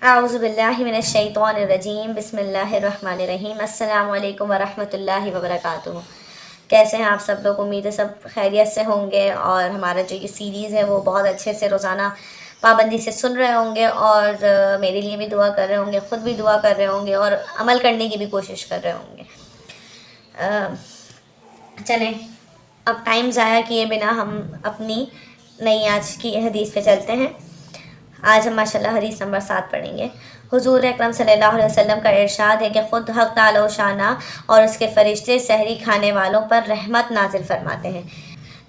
اعوذ باللہ من الشیطان الرجیم، بسم اللہ الرحمن الرحیم۔ السلام علیکم ورحمۃ اللہ وبرکاتہ۔ کیسے ہیں آپ سب لوگ؟ امید ہے سب خیریت سے ہوں گے، اور ہمارا جو یہ سیریز ہے وہ بہت اچھے سے روزانہ پابندی سے سن رہے ہوں گے، اور میرے لیے بھی دعا کر رہے ہوں گے، خود بھی دعا کر رہے ہوں گے، اور عمل کرنے کی بھی کوشش کر رہے ہوں گے۔ چلیں اب ٹائم ضائع کیے بنا ہم اپنی نئی آج کی حدیث پہ چلتے ہیں۔ آج ہم ماشاءاللہ حدیث نمبر 7 پڑھیں گے۔ حضور اکرم صلی اللہ علیہ وسلم کا ارشاد ہے کہ خود حق تعالی و شانہ اور اس کے فرشتے سحری کھانے والوں پر رحمت نازل فرماتے ہیں۔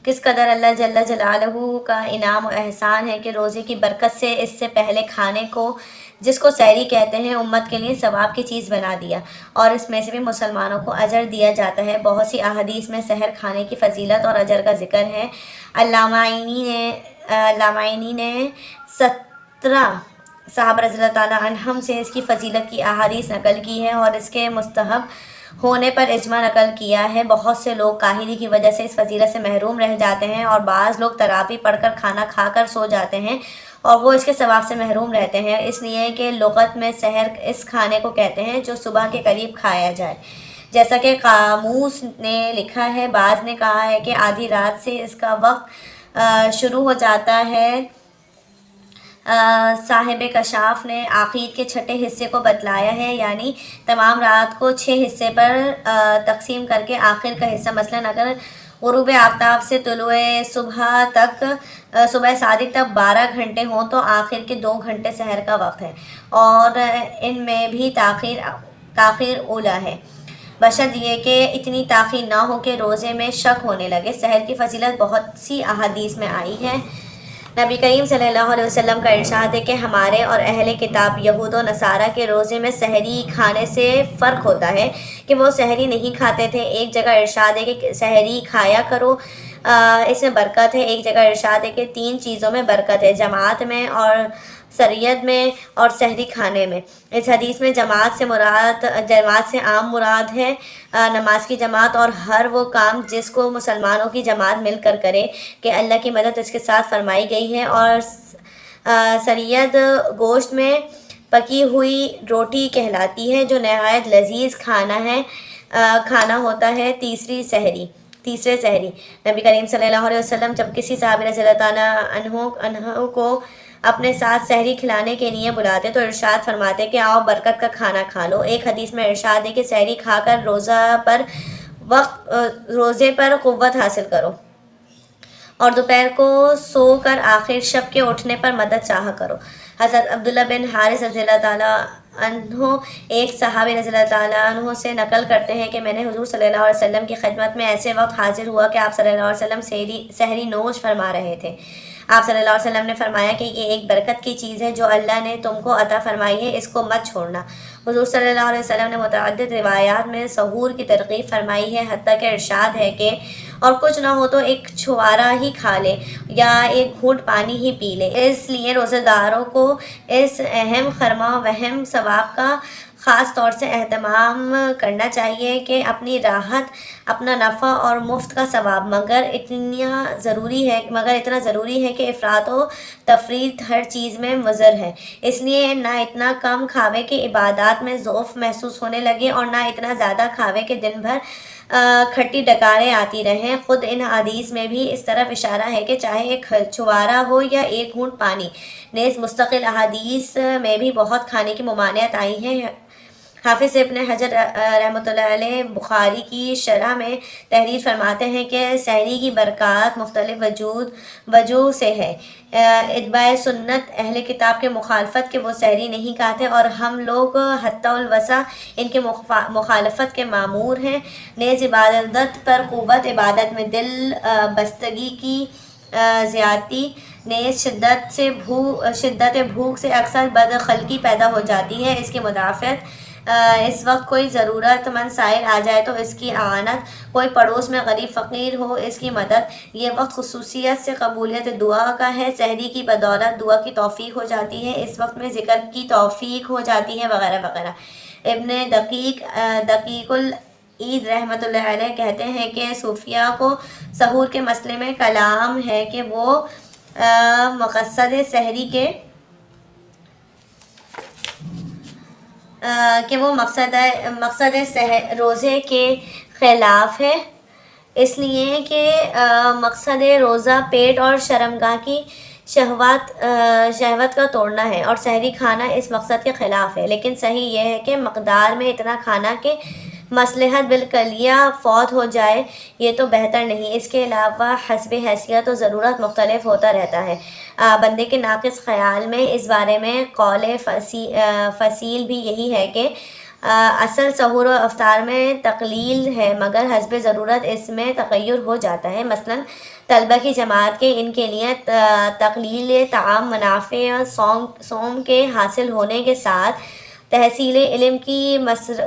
کس قدر اللہ جل جلالہ کا انعام و احسان ہے کہ روزے کی برکت سے اس سے پہلے کھانے کو، جس کو سحری کہتے ہیں، امت کے لیے ثواب کی چیز بنا دیا، اور اس میں سے بھی مسلمانوں کو اجر دیا جاتا ہے۔ بہت سی احادیث میں سحر کھانے کی فضیلت اور اجر کا ذکر ہے۔ علامہ عینی نے 17 صحابہ رضی اللہ تعالیٰ عنہم سے اس کی فضیلت کی احادیث نقل کی ہے، اور اس کے مستحب ہونے پر اجماع نقل کیا ہے۔ بہت سے لوگ کاہلی کی وجہ سے اس فضیلت سے محروم رہ جاتے ہیں، اور بعض لوگ تراویح پڑھ کر کھانا کھا کر سو جاتے ہیں، اور وہ اس کے ثواب سے محروم رہتے ہیں، اس لیے کہ لغت میں سحر اس کھانے کو کہتے ہیں جو صبح کے قریب کھایا جائے، جیسا کہ قاموس نے لکھا ہے۔ بعض نے کہا ہے کہ آدھی رات سے اس کا وقت شروع ہو جاتا ہے۔ صاحب کشاف نے آخر کے چھٹے حصے کو بتلایا ہے، یعنی تمام رات کو 6 حصے پر تقسیم کر کے آخر کا حصہ، مثلاً اگر غروب آفتاب سے طلوع صبح صادق تک 12 گھنٹے ہوں تو آخر کے 2 گھنٹے سحر کا وقت ہے، اور ان میں بھی تاخیر اولیٰ ہے، بشرط یہ کہ اتنی تاخیر نہ ہو کہ روزے میں شک ہونے لگے۔ سحر کی فضیلت بہت سی احادیث میں آئی ہے۔ نبی کریم صلی اللہ علیہ وسلم کا ارشاد ہے کہ ہمارے اور اہل کتاب یہود و نصارہ کے روزے میں سحری کھانے سے فرق ہوتا ہے کہ وہ سحری نہیں کھاتے تھے۔ ایک جگہ ارشاد ہے کہ سحری کھایا کرو، اس میں برکت ہے۔ ایک جگہ ارشاد ہے کہ 3 چیزوں میں برکت ہے: جماعت میں، اور سریت میں، اور سحری کھانے میں۔ اس حدیث میں جماعت سے عام مراد ہے نماز کی جماعت، اور ہر وہ کام جس کو مسلمانوں کی جماعت مل کر کرے کہ اللہ کی مدد اس کے ساتھ فرمائی گئی ہے۔ اور سریت گوشت میں پکی ہوئی روٹی کہلاتی ہے جو نہایت لذیذ کھانا ہوتا ہے۔ تیسرے سحری نبی کریم صلی اللہ علیہ وسلم جب کسی صحابی رضی اللہ تعالیٰ عنہ کو اپنے ساتھ سحری کھلانے کے لیے بلاتے تو ارشاد فرماتے کہ آؤ برکت کا کھانا کھا لو۔ ایک حدیث میں ارشاد ہے کہ سحری کھا کر روزے پر قوت حاصل کرو، اور دوپہر کو سو کر آخر شب کے اٹھنے پر مدد چاہا کرو۔ حضرت عبداللہ بن حارث رضی اللہ تعالیٰ عنہ ایک صحابی رضی اللہ تعالیٰ عنہ سے نقل کرتے ہیں کہ میں نے حضور صلی اللہ علیہ وسلم کی خدمت میں ایسے وقت حاضر ہوا کہ آپ صلی اللہ علیہ وسلم سحری نوش فرما رہے تھے۔ آپ صلی اللہ علیہ وسلم نے فرمایا کہ یہ ایک برکت کی چیز ہے جو اللہ نے تم کو عطا فرمائی ہے، اس کو مت چھوڑنا۔ حضور صلی اللہ علیہ وسلم نے متعدد روایات میں سحور کی ترغیب فرمائی ہے، حتیٰ کہ ارشاد ہے کہ اور کچھ نہ ہو تو ایک چھوارا ہی کھا لے یا ایک گھونٹ پانی ہی پی لے۔ اس لیے روزہ داروں کو اس اہم خرما وہم ثواب کا خاص طور سے اہتمام کرنا چاہیے کہ اپنی راحت، اپنا نفع اور مفت کا ثواب، مگر اتنا ضروری ہے کہ افراط و تفریط ہر چیز میں مضر ہے، اس لیے نہ اتنا کم کھاوے کہ عبادات میں ضعف محسوس ہونے لگے، اور نہ اتنا زیادہ کھاوے کہ دن بھر کھٹی ڈکاریں آتی رہیں۔ خود ان حدیث میں بھی اس طرف اشارہ ہے کہ چاہے ایک چھوارا ہو یا ایک گھونٹ پانی۔ نیز مستقل احادیث میں بھی بہت کھانے کی ممانعت آئی ہے۔ حافظ ابن حجر رحمۃ اللہ علیہ بخاری کی شرح میں تحریر فرماتے ہیں کہ سحری کی برکات مختلف وجوہ سے ہے۔ اتباع سنت اہل کتاب کے مخالفت کہ وہ سحری نہیں کھاتے، اور ہم لوگ حتی الوسع ان کے مخالفت کے مامور ہیں۔ نیز عبادت پر قوت، عبادت میں دل بستگی کی زیادتی، نیز شدت بھوک سے اکثر بدخلقی پیدا ہو جاتی ہے۔ اس کی مدافعت اس وقت کوئی ضرورت مند سائل آ جائے تو اس کی اعانت، کوئی پڑوس میں غریب فقیر ہو اس کی مدد، یہ وقت خصوصیت سے قبولیت دعا کا ہے۔ سحری کی بدولت دعا کی توفیق ہو جاتی ہے، اس وقت میں ذکر کی توفیق ہو جاتی ہے، وغیرہ وغیرہ۔ ابن دقیق العید رحمۃ اللہ علیہ کہتے ہیں کہ صوفیہ کو سحور کے مسئلے میں کلام ہے کہ وہ مقصد سحری کے کہ وہ مقصد روزے کے خلاف ہے، اس لیے کہ مقصد روزہ پیٹ اور شرمگاہ کی شہوت کا توڑنا ہے، اور سحری کھانا اس مقصد کے خلاف ہے۔ لیکن صحیح یہ ہے کہ مقدار میں اتنا کھانا کہ مصلحت بالکلیہ فوت ہو جائے، یہ تو بہتر نہیں۔ اس کے علاوہ حسب حیثیت و ضرورت مختلف ہوتا رہتا ہے۔ بندے کے ناقص خیال میں اس بارے میں قول فصیل بھی یہی ہے کہ اصل سحور و افطار میں تقلیل ہے، مگر حسب ضرورت اس میں تغیر ہو جاتا ہے۔ مثلاً طلبہ کی جماعت کے ان کے لیے تقلیل طعام منافع صوم کے حاصل ہونے کے ساتھ تحصیل علم کی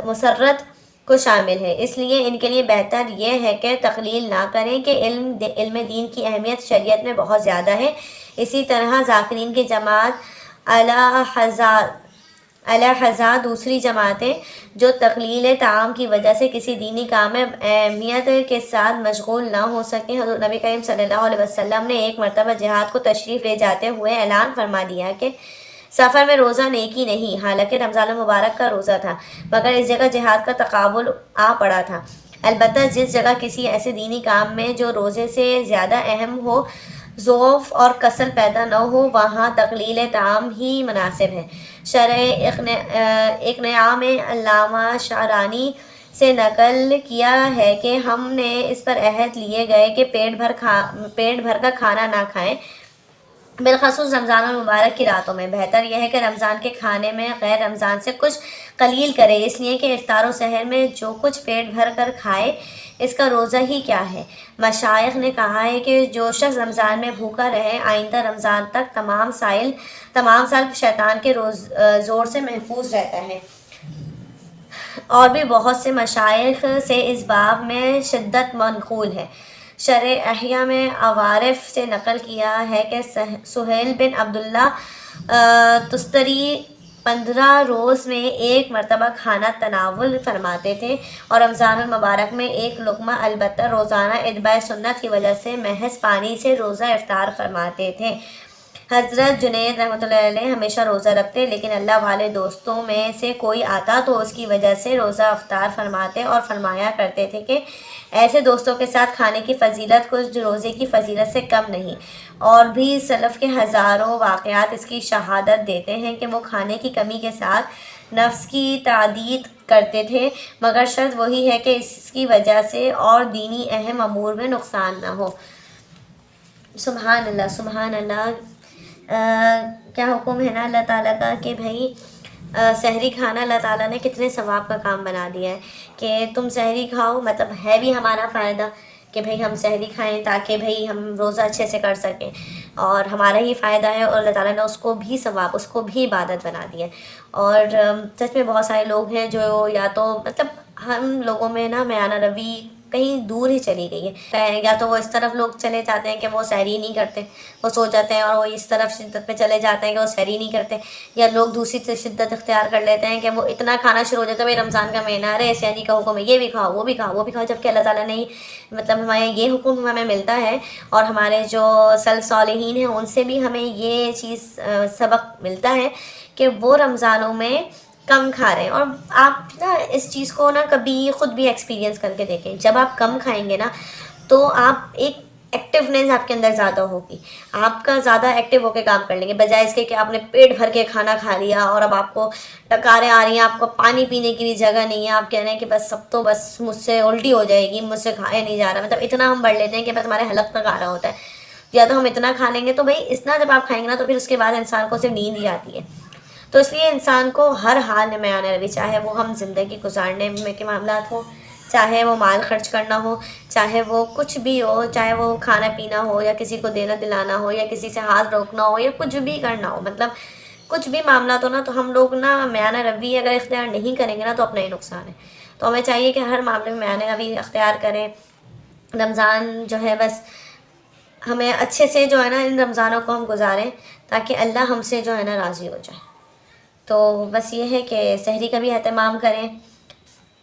مسرت کو شامل ہے، اس لیے ان کے لیے بہتر یہ ہے کہ تقلیل نہ کریں کہ علم دین کی اہمیت شریعت میں بہت زیادہ ہے۔ اسی طرح ذاکرین کی جماعت علیحدہ دوسری جماعتیں جو تقلیل طعام کی وجہ سے کسی دینی کام میں اہمیت کے ساتھ مشغول نہ ہو سکیں، حضرت نبی کریم صلی اللہ علیہ وسلم نے ایک مرتبہ جہاد کو تشریف لے جاتے ہوئے اعلان فرما دیا کہ سفر میں روزہ نیکی نہیں، حالانکہ رمضان المبارک کا روزہ تھا، مگر اس جگہ جہاد کا تقابل آ پڑا تھا۔ البتہ جس جگہ کسی ایسے دینی کام میں جو روزے سے زیادہ اہم ہو، ضعف اور کسل پیدا نہ ہو، وہاں تقلیل طعام ہی مناسب ہے۔ شرح اقناع میں علامہ شعرانی سے نقل کیا ہے کہ ہم نے اس پر عہد لیے گئے کہ پیٹ بھر کا کھانا نہ کھائیں، بالخصوص رمضان المبارک کی راتوں میں۔ بہتر یہ ہے کہ رمضان کے کھانے میں غیر رمضان سے کچھ قلیل کرے، اس لیے کہ افطار و سحر میں جو کچھ پیٹ بھر کر کھائے اس کا روزہ ہی کیا ہے۔ مشائخ نے کہا ہے کہ جو شخص رمضان میں بھوکا رہے، آئندہ رمضان تک تمام سال شیطان کے زور سے محفوظ رہتا ہے۔ اور بھی بہت سے مشائخ سے اس باب میں شدت منقول ہے۔ شرح احیاء میں عوارف سے نقل کیا ہے کہ سہیل بن عبداللہ تستری 15 روز میں ایک مرتبہ کھانا تناول فرماتے تھے، اور رمضان المبارک میں ایک لقمہ، البتہ روزانہ اتباع سنت کی وجہ سے محض پانی سے روزہ افطار فرماتے تھے۔ حضرت جنید رحمۃ اللہ علیہ ہمیشہ روزہ رکھتے، لیکن اللہ والے دوستوں میں سے کوئی آتا تو اس کی وجہ سے روزہ افطار فرماتے اور فرمایا کرتے تھے کہ ایسے دوستوں کے ساتھ کھانے کی فضیلت کچھ روزے کی فضیلت سے کم نہیں۔ اور بھی سلف کے ہزاروں واقعات اس کی شہادت دیتے ہیں کہ وہ کھانے کی کمی کے ساتھ نفس کی تعدید کرتے تھے، مگر شرط وہی ہے کہ اس کی وجہ سے اور دینی اہم امور میں نقصان نہ ہو۔ سبحان اللہ، سبحان اللہ۔ کیا حکم ہے نا اللہ تعالیٰ کا کہ بھائی سحری کھانا اللہ تعالیٰ نے کتنے ثواب کا کام بنا دیا ہے کہ تم سحری کھاؤ، مطلب ہے بھی ہمارا فائدہ کہ بھائی ہم سحری کھائیں تاکہ بھائی ہم روزہ اچھے سے کر سکیں، اور ہمارا ہی فائدہ ہے، اور اللہ تعالیٰ نے اس کو بھی ثواب، اس کو بھی عبادت بنا دیا ہے۔ اور سچ میں بہت سارے لوگ ہیں جو یا تو مطلب ہم لوگوں میں نا میانہ روی کہیں دور ہی چلی گئی ہے، یا تو وہ اس طرف لوگ چلے جاتے ہیں کہ وہ سحری نہیں کرتے، وہ سو جاتے ہیں، اور وہ اس طرف شدت پہ چلے جاتے ہیں کہ وہ سحری نہیں کرتے، یا لوگ دوسری شدت اختیار کر لیتے ہیں کہ وہ اتنا کھانا شروع ہو جاتا ہے، بھائی رمضان کا مہینہ ہے، سحری کا حکم ہے، یہ بھی کھاؤ وہ بھی کھاؤ وہ بھی کھاؤ، جبکہ اللہ تعالیٰ نے مطلب ہمیں یہ حکم ہمیں ملتا ہے، اور ہمارے جو سلف صالحین ہیں ان سے بھی ہمیں یہ چیز سبق ملتا ہے کہ وہ رمضانوں میں کم کھا رہے ہیں۔ اور آپ نا اس چیز کو نا کبھی خود بھی ایکسپیرینس کر کے دیکھیں، جب آپ کم کھائیں گے نا تو آپ ایک ایکٹیونیس آپ کے اندر زیادہ ہوگی، آپ کا زیادہ ایکٹیو ہو کے کام کر لیں گے، بجائے اس کے کہ آپ نے پیٹ بھر کے کھانا کھا لیا اور اب آپ کو ڈکاریں آ رہی ہیں، آپ کو پانی پینے کی بھی جگہ نہیں ہے، آپ کہہ رہے ہیں کہ بس سب تو بس مجھ سے الٹی ہو جائے گی، مجھ سے کھایا نہیں جا رہا، مطلب اتنا ہم بڑھ لیتے ہیں کہ بس ہمارے حلق تک آ رہا ہوتا ہے، یا تو ہم اتنا کھا لیں گے، تو بھائی اتنا جب آپ کھائیں گے نا تو پھر اس کے بعد انسان کو صرف نیند ہی آتی ہے۔ تو اس لیے انسان کو ہر حال میں میانہ روی، چاہے وہ ہم زندگی گزارنے میں کے معاملات ہوں، چاہے وہ مال خرچ کرنا ہو، چاہے وہ کچھ بھی ہو، چاہے وہ کھانا پینا ہو، یا کسی کو دینا دلانا ہو، یا کسی سے ہاتھ روکنا ہو، یا کچھ بھی کرنا ہو، مطلب کچھ بھی معاملات ہو نا، تو ہم لوگ نا میانہ روی اگر اختیار نہیں کریں گے نا تو اپنا ہی نقصان ہے۔ تو ہمیں چاہیے کہ ہر معاملے میں میانہ روی اختیار کریں۔ رمضان جو ہے بس ہمیں اچھے سے جو ہے نا ان رمضانوں کو ہم گزاریں تاکہ اللہ ہم سے جو ہے نا راضی ہو جائے۔ تو بس یہ ہے کہ سحری کا بھی اہتمام کریں،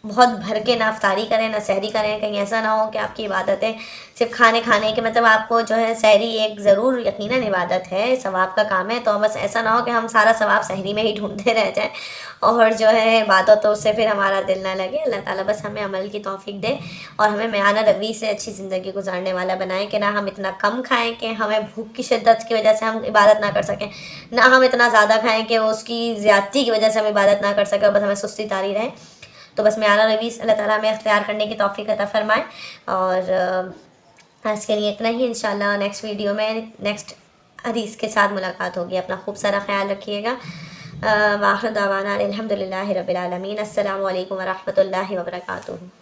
بہت بھر کے نہ افطاری کریں نہ سحری کریں. کہیں ایسا نہ ہو کہ آپ کی عبادتیں صرف کھانے کے مطلب آپ کو جو ہے سحری ایک ضرور یقیناً عبادت ہے، ثواب کا کام ہے، تو بس ایسا نہ ہو کہ ہم سارا ثواب سحری میں ہی ڈھونڈتے رہ جائیں اور جو ہے عبادتوں سے پھر ہمارا دل نہ لگے. اللہ تعالیٰ بس ہمیں عمل کی توفیق دے اور ہمیں میانہ روی سے اچھی زندگی گزارنے والا بنائیں کہ نہ ہم اتنا کم کھائیں کہ ہمیں بھوک کی شدت کی وجہ سے ہم عبادت نہ کر سکیں، نہ ہم اتنا زیادہ کھائیں کہ اس کی زیادتی کی وجہ سے ہم عبادت نہ کر سکیں اور بس ہمیں سستی طاری رہے. تو بس میانہ روی اللہ تعالیٰ ہمیں اختیار کرنے کی توفیق عطا فرمائے. اور آج کے لیے اتنا ہی. انشاءاللہ نیکسٹ ویڈیو میں نیکسٹ حدیث کے ساتھ ملاقات ہوگی. اپنا خوب سارا خیال رکھیے گا. وآخر دعوانا الحمد للہ رب العالمین. السلام علیکم ورحمۃ اللہ وبرکاتہ.